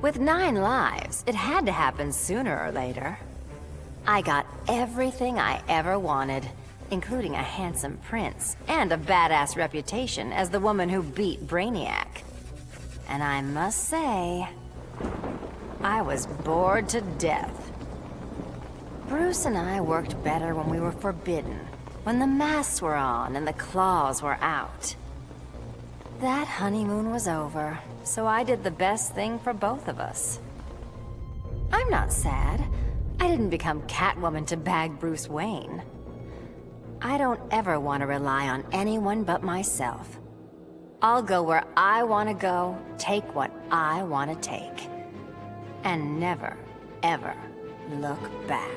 With 9 lives, it had to happen sooner or later. I got everything I ever wanted, including a handsome prince and a badass reputation as the woman who beat Brainiac. And I must say, I was bored to death. Bruce and I worked better when we were forbidden, when the masks were on and the claws were out. That honeymoon was over, so I did the best thing for both of us. I'm not sad. I didn't become Catwoman to bag Bruce Wayne. I don't ever want to rely on anyone but myself. I'll go where I want to go, take what I want to take. And never, ever look back.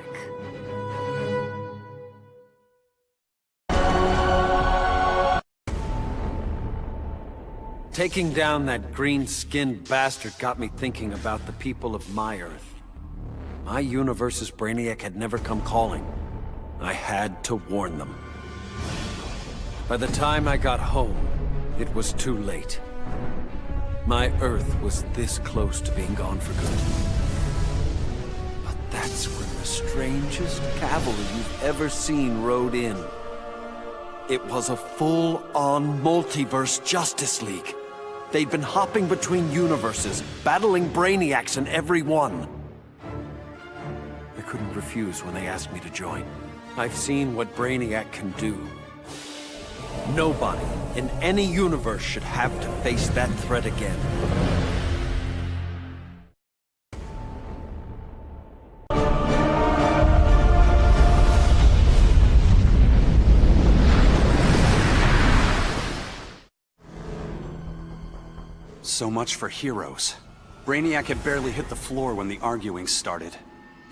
Taking down that green-skinned bastard got me thinking about the people of my Earth. My universe's Brainiac had never come calling. I had to warn them. By the time I got home, it was too late. My Earth was this close to being gone for good. But that's when the strangest cavalry you've ever seen rode in. It was a full-on multiverse Justice League. They'd been hopping between universes, battling Brainiacs in every one. I couldn't refuse when they asked me to join. I've seen what Brainiac can do. Nobody in any universe should have to face that threat again. So much for heroes. Brainiac had barely hit the floor when the arguing started.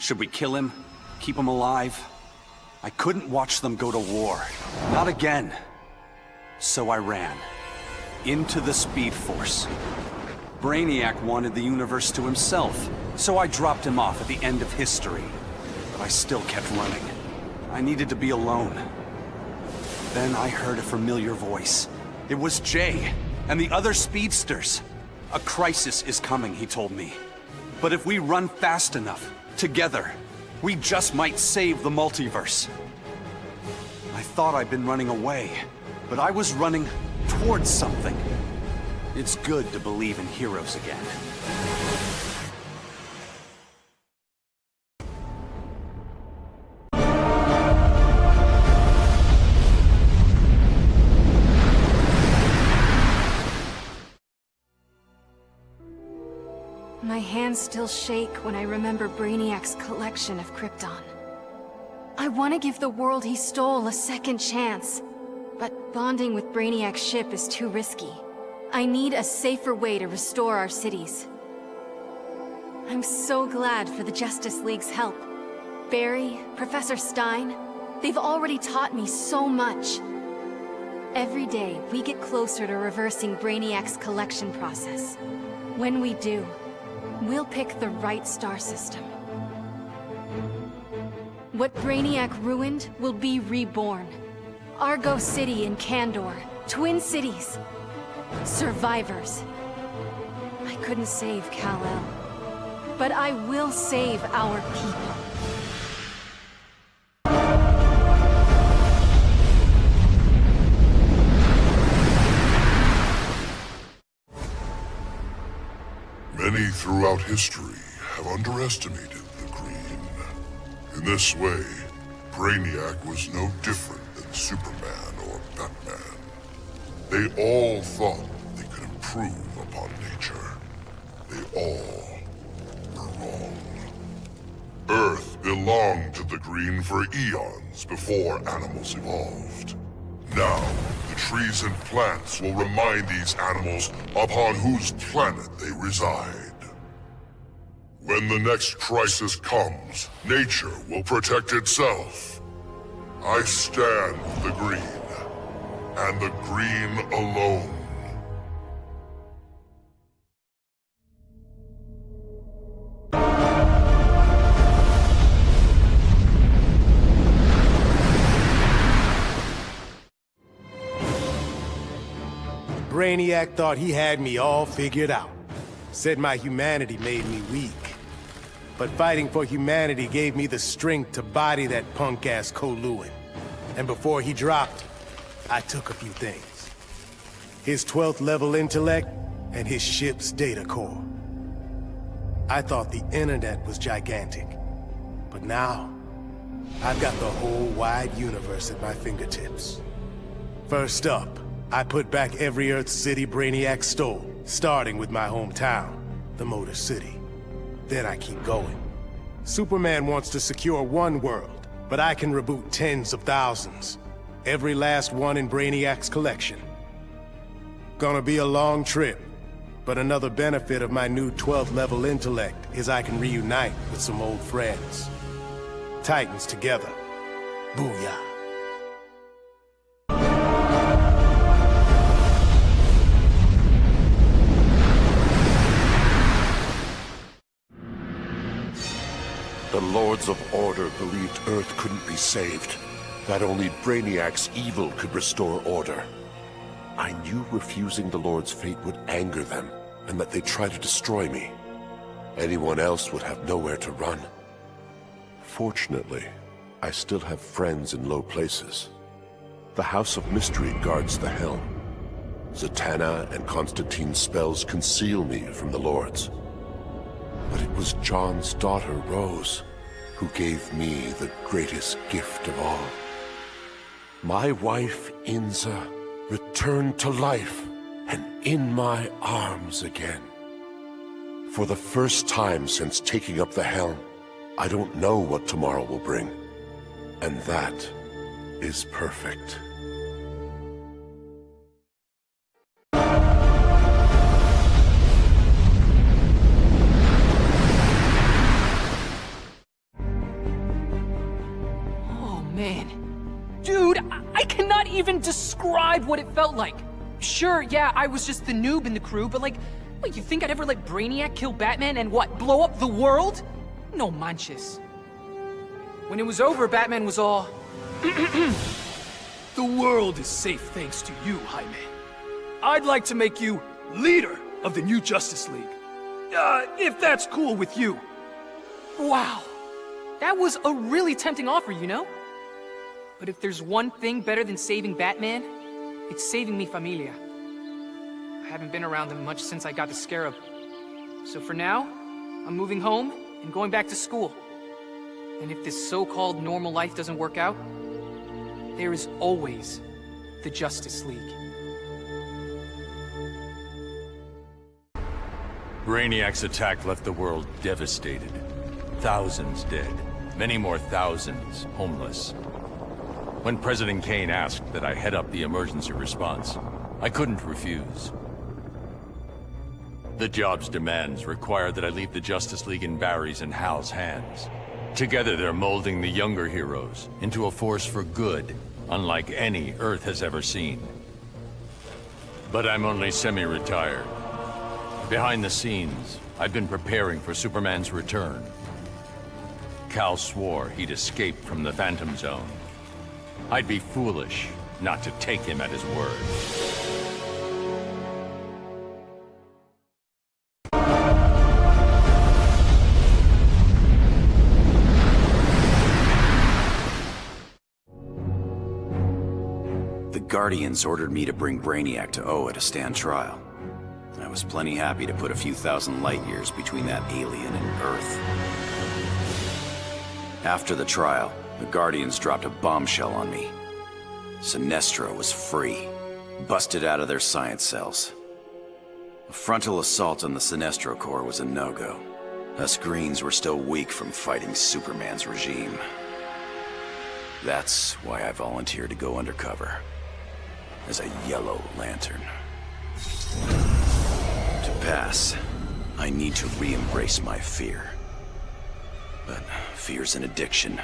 Should we kill him? Keep him alive? I couldn't watch them go to war. Not again. So I ran. Into the Speed Force. Brainiac wanted the universe to himself, so I dropped him off at the end of history. But I still kept running. I needed to be alone. Then I heard a familiar voice. It was Jay, and the other speedsters. A crisis is coming, he told me. But if we run fast enough, together, we just might save the multiverse. I thought I'd been running away, but I was running towards something. It's good to believe in heroes again. My hands still shake when I remember Brainiac's collection of Krypton. I want to give the world he stole a second chance, but bonding with Brainiac's ship is too risky. I need a safer way to restore our cities. I'm so glad for the Justice League's help. Barry, Professor Stein, they've already taught me so much. Every day, we get closer to reversing Brainiac's collection process. When we do, we'll pick the right star system. What Brainiac ruined will be reborn. Argo City and Kandor, Twin Cities. Survivors. I couldn't save Kal-El, but I will save our people. Many throughout history have underestimated the Green. In this way, Brainiac was no different than Superman or Batman. They all thought they could improve upon nature. They all were wrong. Earth belonged to the Green for eons before animals evolved. Now, the trees and plants will remind these animals upon whose planet they reside. When the next crisis comes, nature will protect itself. I stand with the Green, and the Green alone. Brainiac thought he had me all figured out. said my humanity made me weak. But fighting for humanity gave me the strength to body that punk-ass Kowloon. And before he dropped, I took a few things. His 12th level intellect, and his ship's data core. I thought the internet was gigantic. But now, I've got the whole wide universe at my fingertips. First up, I put back every Earth city Brainiac stole, starting with my hometown, the Motor City. Then I keep going. Superman wants to secure one world, but I can reboot tens of thousands. Every last one in Brainiac's collection. Gonna be a long trip, but another benefit of my new 12th level intellect is I can reunite with some old friends. Titans together. Booyah. The Lords of Order believed Earth couldn't be saved, that only Brainiac's evil could restore order. I knew refusing the Lord's fate would anger them, and that they'd try to destroy me. Anyone else would have nowhere to run. Fortunately, I still have friends in low places. The House of Mystery guards the helm. Zatanna and Constantine's spells conceal me from the Lords. But it was John's daughter, Rose, who gave me the greatest gift of all. My wife, Inza, returned to life and in my arms again. For the first time since taking up the helm, I don't know what tomorrow will bring. And that is perfect. Man. Dude, I cannot even describe what it felt like. Sure, yeah, I was just the noob in the crew, but like, what, you think I'd ever let Brainiac kill Batman and what, blow up the world? No manches. When it was over, Batman was all... The world is safe thanks to you, Jaime. I'd like to make you leader of the new Justice League. If that's cool with you. Wow. That was a really tempting offer, you know? But if there's one thing better than saving Batman, it's saving mi familia. I haven't been around them much since I got the Scarab. So for now, I'm moving home and going back to school. And if this so-called normal life doesn't work out, there is always the Justice League. Brainiac's attack left the world devastated. Thousands dead. Many more thousands homeless. When President Kane asked that I head up the emergency response, I couldn't refuse. The job's demands require that I leave the Justice League in Barry's and Hal's hands. Together they're molding the younger heroes into a force for good, unlike any Earth has ever seen. But I'm only semi-retired. Behind the scenes, I've been preparing for Superman's return. Kal swore he'd escaped from the Phantom Zone. I'd be foolish not to take him at his word. The Guardians ordered me to bring Brainiac to Oa to stand trial. I was plenty happy to put a few thousand light years between that alien and Earth. After the trial, the Guardians dropped a bombshell on me. Sinestro was free, busted out of their science cells. A frontal assault on the Sinestro Corps was a no-go. Us Greens were still weak from fighting Superman's regime. That's why I volunteered to go undercover as a Yellow Lantern. To pass, I need to re-embrace my fear. But fear's an addiction.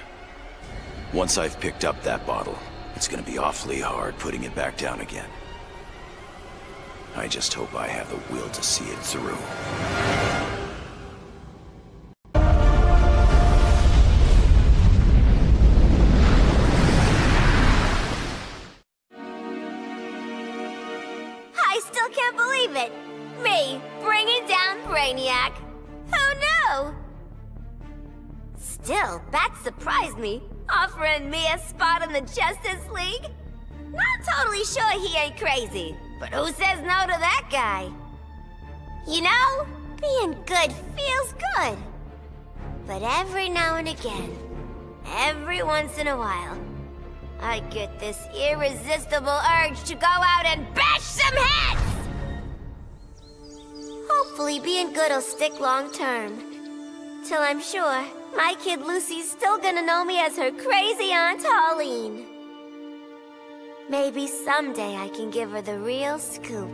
Once I've picked up that bottle, it's gonna be awfully hard putting it back down again. I just hope I have the will to see it through. I still can't believe it! Me, bringing down Brainiac. Who knew? Still, Bat surprised me, offering me a spot in the Justice League. Not totally sure he ain't crazy, but who says no to that guy? You know, being good feels good. But every now and again, every once in a while, I get this irresistible urge to go out and bash some heads! Hopefully being good'll stick long term. Till I'm sure my kid Lucy's still gonna know me as her crazy Aunt Pauline. Maybe someday I can give her the real scoop.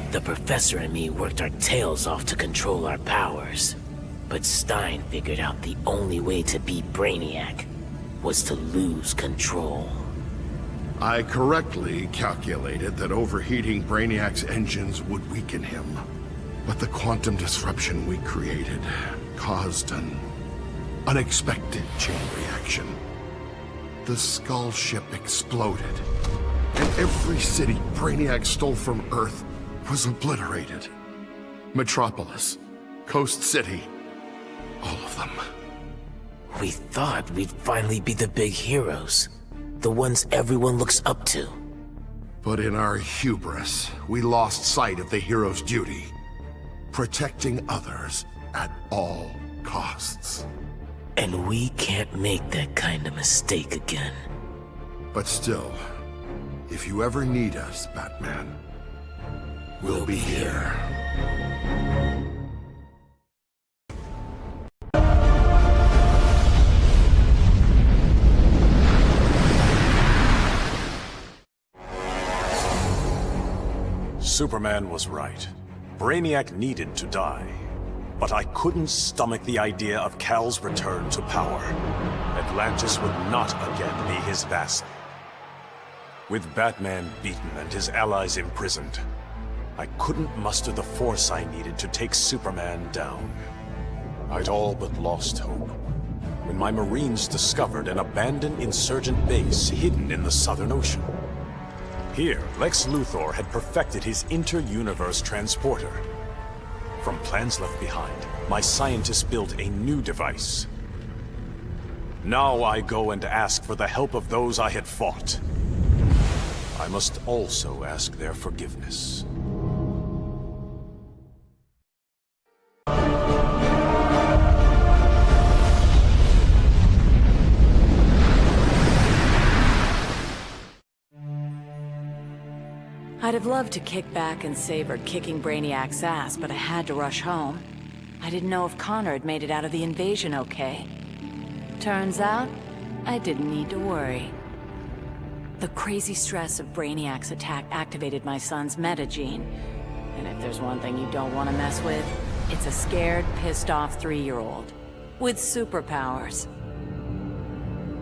The Professor and me worked our tails off to control our powers. But Stein figured out the only way to beat Brainiac was to lose control. I correctly calculated that overheating Brainiac's engines would weaken him. But the quantum disruption we created caused an unexpected chain reaction. The Skull ship exploded, and every city Brainiac stole from Earth was obliterated. Metropolis, Coast City, all of them. We thought we'd finally be the big heroes. The ones everyone looks up to. But in our hubris, we lost sight of the hero's duty. Protecting others at all costs. And we can't make that kind of mistake again. But still, if you ever need us, Batman, we'll be here. Superman was right. Brainiac needed to die. But I couldn't stomach the idea of Kal's return to power. Atlantis would not again be his vassal. With Batman beaten and his allies imprisoned, I couldn't muster the force I needed to take Superman down. I'd all but lost hope when my Marines discovered an abandoned insurgent base hidden in the Southern Ocean. Here, Lex Luthor had perfected his inter-universe transporter. From plans left behind, my scientists built a new device. Now I go and ask for the help of those I had fought. I must also ask their forgiveness. I'd have loved to kick back and savor kicking Brainiac's ass, but I had to rush home. I didn't know if Connor had made it out of the invasion okay. Turns out, I didn't need to worry. The crazy stress of Brainiac's attack activated my son's metagene. And if there's one thing you don't want to mess with, it's a scared, pissed-off 3-year-old. With superpowers.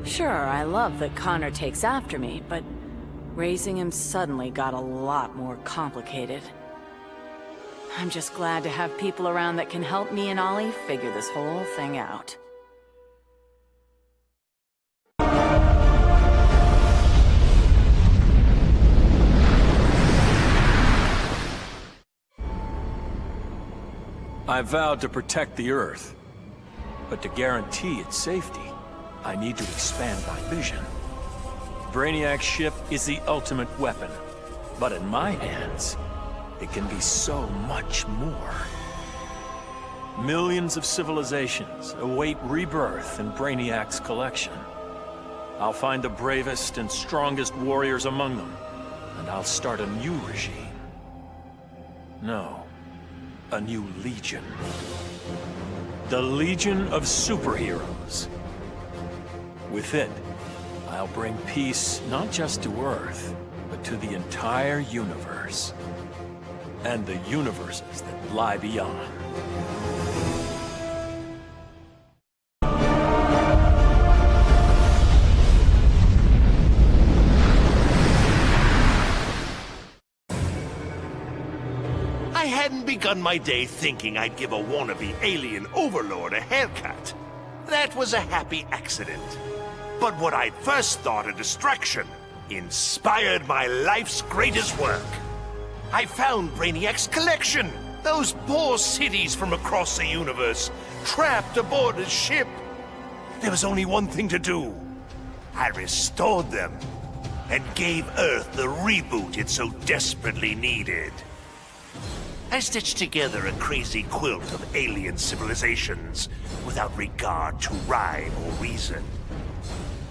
Sure, I love that Connor takes after me, but raising him suddenly got a lot more complicated. I'm just glad to have people around that can help me and Ollie figure this whole thing out. I vowed to protect the Earth. But to guarantee its safety, I need to expand my vision. Brainiac's ship is the ultimate weapon, but in my hands, it can be so much more. Millions of civilizations await rebirth in Brainiac's collection. I'll find the bravest and strongest warriors among them, and I'll start a new regime. No, a new legion. The Legion of Superheroes. With it, I'll bring peace not just to Earth, but to the entire universe. And the universes that lie beyond. I hadn't begun my day thinking I'd give a wannabe alien overlord a haircut. That was a happy accident. But what I'd first thought a distraction inspired my life's greatest work. I found Brainiac's collection. Those poor cities from across the universe, trapped aboard his ship. There was only one thing to do. I restored them and gave Earth the reboot it so desperately needed. I stitched together a crazy quilt of alien civilizations without regard to rhyme or reason.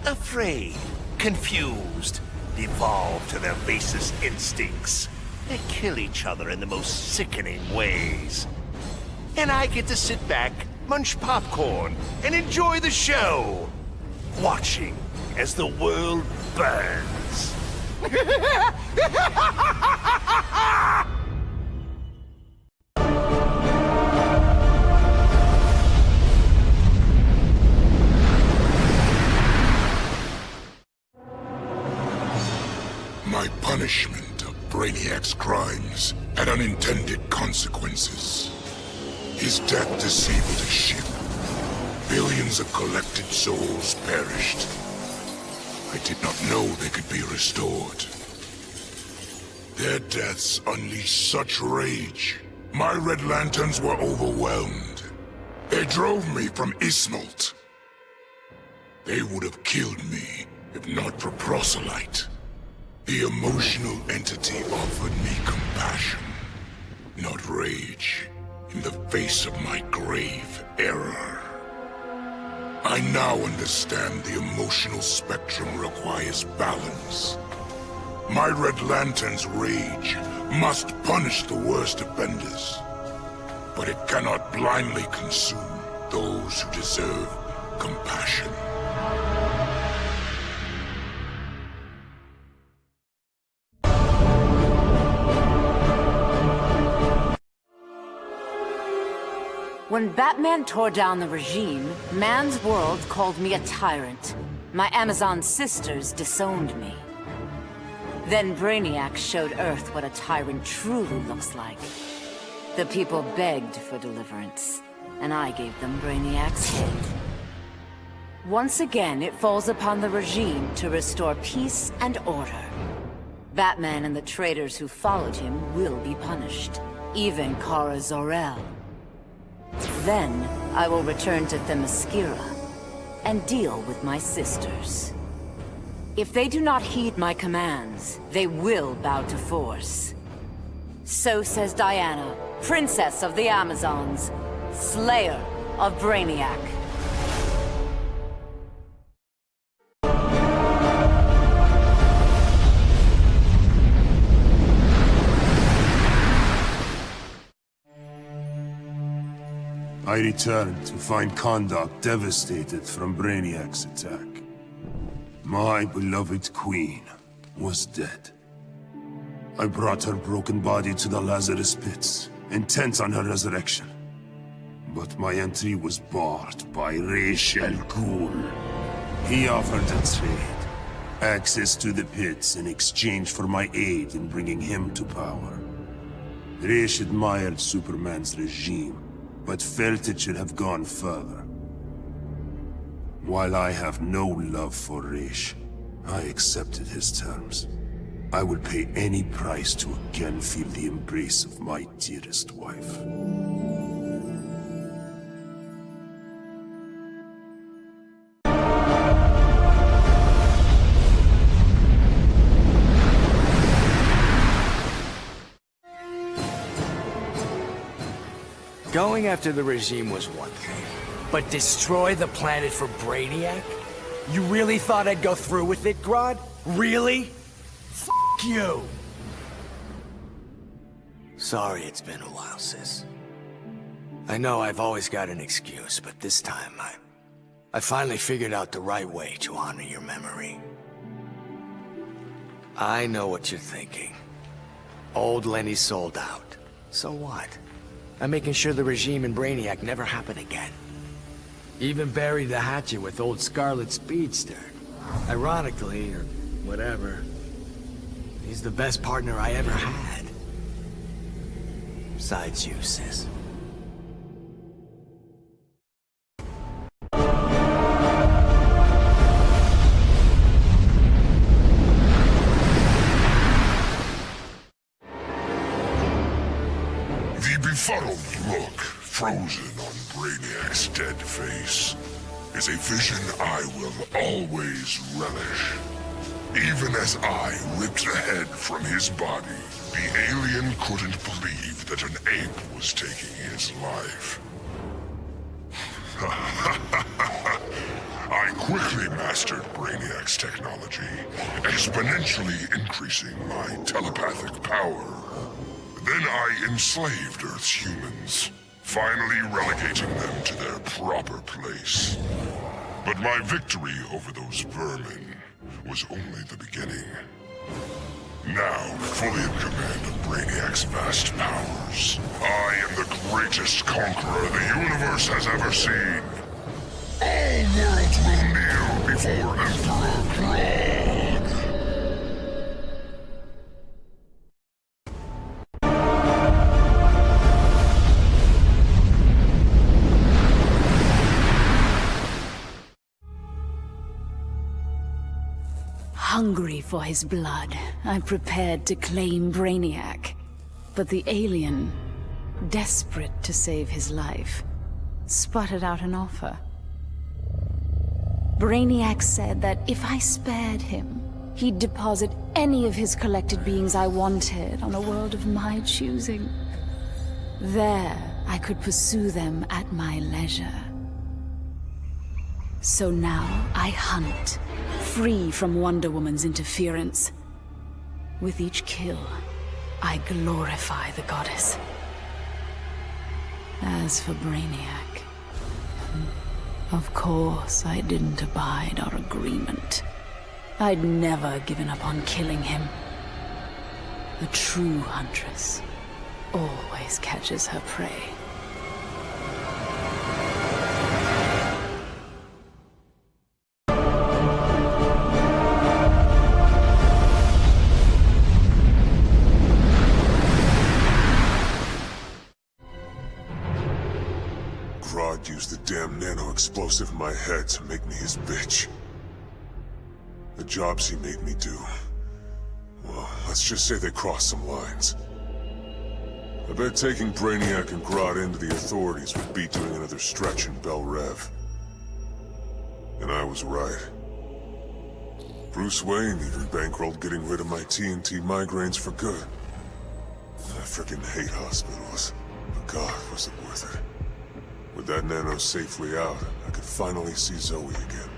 Afraid, confused, devolved to their basest instincts. They kill each other in the most sickening ways. And I get to sit back, munch popcorn, and enjoy the show, watching as the world burns. My punishment of Brainiac's crimes had unintended consequences. His death disabled his ship. Billions of collected souls perished. I did not know they could be restored. Their deaths unleashed such rage. My Red Lanterns were overwhelmed. They drove me from Ismalt. They would have killed me if not for Proselyte. The emotional entity offered me compassion, not rage, in the face of my grave error. I now understand the emotional spectrum requires balance. My Red Lantern's rage must punish the worst offenders, but it cannot blindly consume those who deserve compassion. When Batman tore down the regime, man's world called me a tyrant. My Amazon sisters disowned me. Then Brainiac showed Earth what a tyrant truly looks like. The people begged for deliverance, and I gave them Brainiac's head. Once again, it falls upon the regime to restore peace and order. Batman and the traitors who followed him will be punished, even Kara Zor-El. Then, I will return to Themyscira and deal with my sisters. If they do not heed my commands, they will bow to force. So says Diana, Princess of the Amazons, Slayer of Brainiac. I returned to find Kahndaq devastated from Brainiac's attack. My beloved queen was dead. I brought her broken body to the Lazarus Pits, intent on her resurrection. But my entry was barred by Ra's al Ghul. He offered a trade, access to the pits in exchange for my aid in bringing him to power. Ra's admired Superman's regime, but felt it should have gone further. While I have no love for Ra's, I accepted his terms. I will pay any price to again feel the embrace of my dearest wife. Going after the regime was one thing, but destroy the planet for Brainiac? You really thought I'd go through with it, Grodd? Really? F*** you! Sorry it's been a while, sis. I know I've always got an excuse, but this time I finally figured out the right way to honor your memory. I know what you're thinking. Old Lenny sold out. So what? I'm making sure the regime and Brainiac never happen again. Even buried the hatchet with old Scarlet Speedster. Ironically, or whatever, he's the best partner I ever had. Besides you, sis. The befuddled look frozen on Brainiac's dead face is a vision I will always relish. Even as I ripped the head from his body, the alien couldn't believe that an ape was taking his life. I quickly mastered Brainiac's technology, exponentially increasing my telepathic power. Then I enslaved Earth's humans, finally relegating them to their proper place. But my victory over those vermin was only the beginning. Now, fully in command of Brainiac's vast powers, I am the greatest conqueror the universe has ever seen. All worlds will kneel before Emperor Grodd. Hungry for his blood, I prepared to claim Brainiac. But the alien, desperate to save his life, sputtered out an offer. Brainiac said that if I spared him, he'd deposit any of his collected beings I wanted on a world of my choosing. There, I could pursue them at my leisure. So now I hunt, free from Wonder Woman's interference. With each kill, I glorify the goddess. As for Brainiac, of course I didn't abide our agreement. I'd never given up on killing him. A true huntress always catches her prey. Grodd used the damn nano-explosive in my head to make me his bitch. The jobs he made me do, well, let's just say they crossed some lines. I bet taking Brainiac and Grodd into the authorities would be doing another stretch in Bel Rev. And I was right. Bruce Wayne even bankrolled getting rid of my TNT migraines for good. I frickin' hate hospitals, but God, was it worth it. With that nano safely out, I could finally see Zoe again.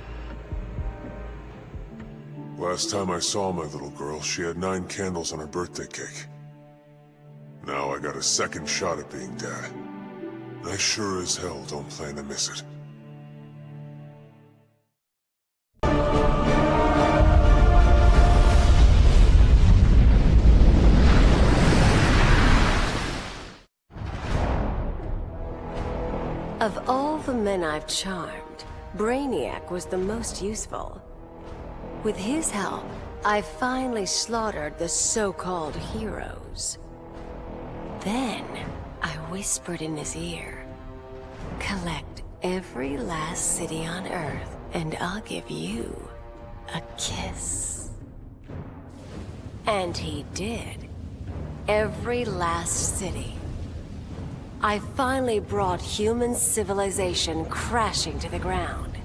Last time I saw my little girl, she had 9 candles on her birthday cake. Now I got a second shot at being dad. I sure as hell don't plan to miss it. Of all the men I've charmed, Brainiac was the most useful. With his help, I finally slaughtered the so-called heroes. Then, I whispered in his ear, collect every last city on Earth, and I'll give you a kiss. And he did. Every last city. I finally brought human civilization crashing to the ground.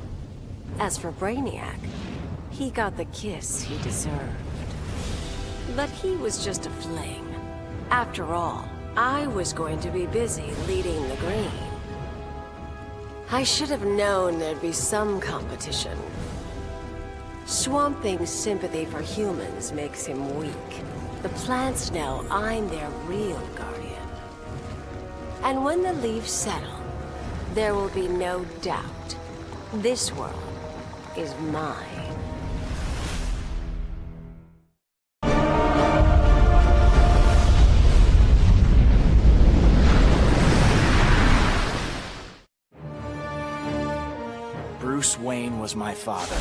As for Brainiac, he got the kiss he deserved. But he was just a fling. After all, I was going to be busy leading the Green. I should have known there'd be some competition. Swamp Thing's sympathy for humans makes him weak. The plants know I'm their real guardian. And when the leaves settle, there will be no doubt. This world is mine. Bruce Wayne was my father,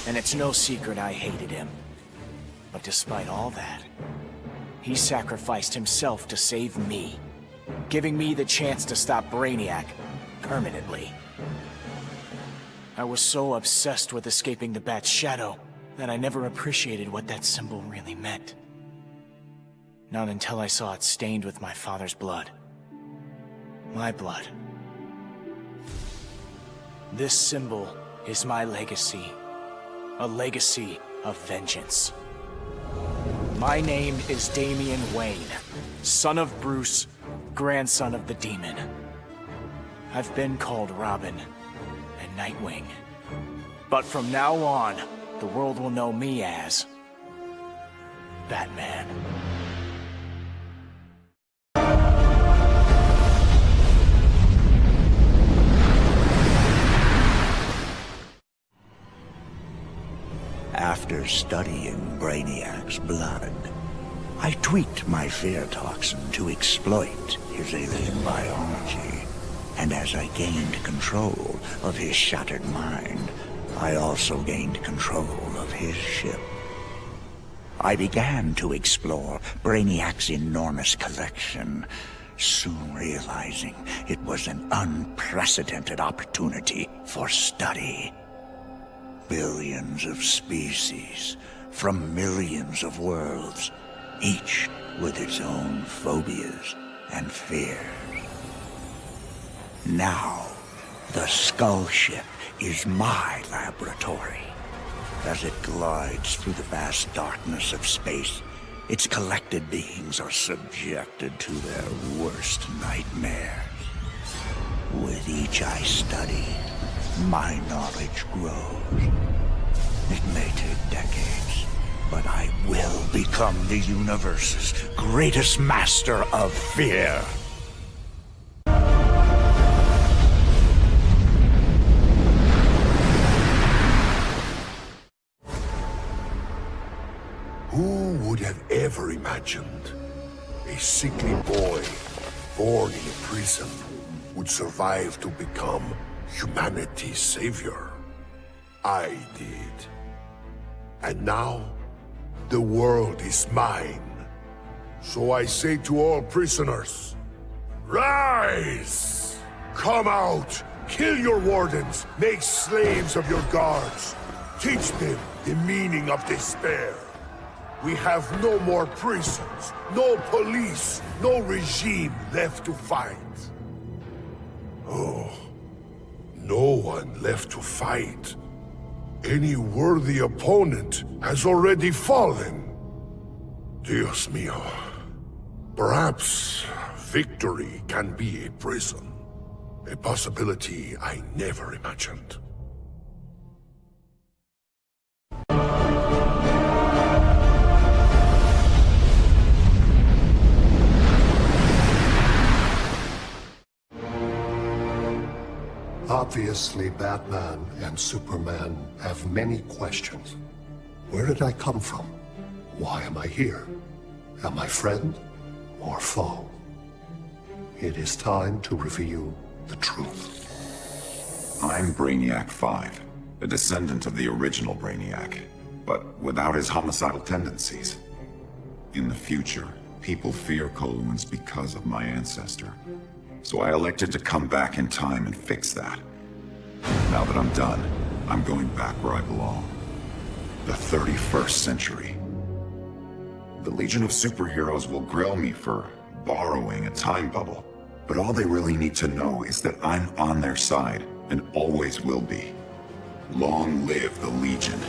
and it's no secret I hated him. But despite all that, he sacrificed himself to save me. giving me the chance to stop Brainiac permanently. I was so obsessed with escaping the Bat's shadow that I never appreciated what that symbol really meant. Not until I saw it stained with my father's blood. My blood. This symbol is my legacy. A legacy of vengeance. My name is Damian Wayne, son of Bruce, grandson of the Demon. I've been called Robin and Nightwing. But from now on, the world will know me as Batman. After studying Brainiac's blood, I tweaked my fear toxin to exploit his alien biology. And as I gained control of his shattered mind, I also gained control of his ship. I began to explore Brainiac's enormous collection, soon realizing it was an unprecedented opportunity for study. Billions of species from millions of worlds, each with its own phobias and fears. Now, the Skull Ship is my laboratory. As it glides through the vast darkness of space, its collected beings are subjected to their worst nightmares. With each I study, my knowledge grows. It may take decades, but I will become the universe's greatest master of fear. Who would have ever imagined a sickly boy born in a prison would survive to become humanity's savior? I did. And now, the world is mine. So I say to all prisoners, rise! Come out! Kill your wardens! Make slaves of your guards! Teach them the meaning of despair! We have no more prisons, no police, no regime left to fight. Oh, no one left to fight. Any worthy opponent has already fallen. Dios mío. Perhaps victory can be a prison. A possibility I never imagined. Obviously, Batman and Superman have many questions. Where did I come from? Why am I here? Am I friend or foe? It is time to reveal the truth. I'm Brainiac 5, a descendant of the original Brainiac, but without his homicidal tendencies. In the future, people fear Coluans because of my ancestor. So I elected to come back in time and fix that. Now that I'm done, I'm going back where I belong. The 31st century. The Legion of Superheroes will grill me for borrowing a time bubble, but all they really need to know is that I'm on their side and always will be. Long live the Legion.